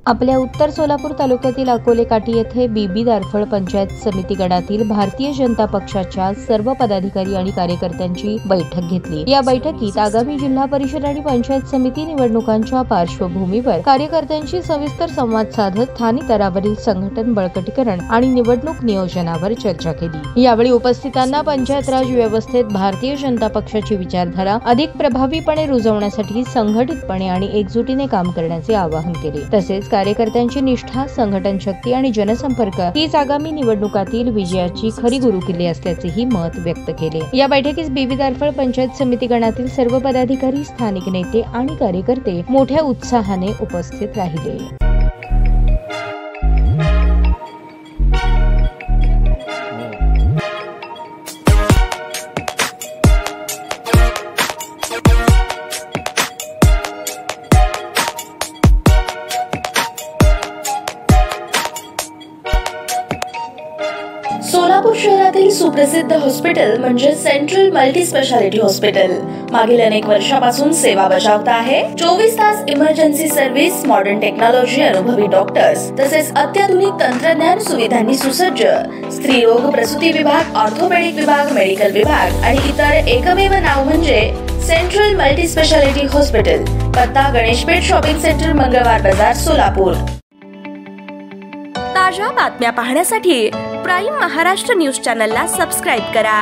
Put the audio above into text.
आपल्या उत्तर सोलापूर तालुक्यातील अकोले काठी येथे बीबी दारफळ पंचायत समिती गणातील भारतीय जनता पक्षाच्या सर्व पदाधिकारी आणि कार्यकर्त्यांची बैठक घेतली। या बैठकीत आगामी जिल्हा परिषद आणि पंचायत समिती निवडणुकांच्या पार्श्वभूमीवर कार्यकर्त्यांशी सविस्तर संवाद साधत स्थानिक स्तरावरील संघटन बळकटीकरण आणि निवडणूक नियोजनावर चर्चा केली। यावेळी उपस्थितांना पंचायत राज व्यवस्थेत भारतीय जनता पक्षाची विचारधारा अधिक प्रभावीपणे रुजवण्यासाठी संघटितपणे आणि एकजुटीने काम करण्याचे आवाहन केले। तसेच कार्यकर्त्यांची निष्ठा, संघटन शक्ती आणि जनसंपर्क हीच आगामी निवडणुकातील विजयाची खरी गुरुकिल्ली असल्याचेही मत व्यक्त केले। या बैठकीस बीबी दारफळ पंचायत समिती गणातील सर्व पदाधिकारी, स्थानिक नेते आणि कार्यकर्ते मोठ्या उत्साहाने उपस्थित राहिले। सोलापूर शहरातील सुप्रसिद्ध हॉस्पिटल म्हणजे सेंट्रल मल्टी स्पेशालिटी हॉस्पिटल मागील अनेक वर्षापासून सेवा बजावत आहे। 24 तास इमर्जन्सी सर्व्हिस, मॉडर्न टेक्नॉलॉजी, अनुभवी डॉक्टर्स तसेच अत्याधुनिक तंत्रज्ञान सुविधांनी सुसज्ज स्त्रीरोग प्रसूती विभाग, ऑर्थोपेडिक विभाग, मेडिकल विभाग आणि इतर एकमेव नाव म्हणजे सेंट्रल मल्टी स्पेशालिटी हॉस्पिटल। पत्ता गणेशपेठ शॉपिंग सेंटर, मंगळवार बाजार, सोलापूर। ताज्या बातम्या पाहण्यासाठी प्राईम महाराष्ट्र न्यूज चॅनलला सबस्क्राइब करा।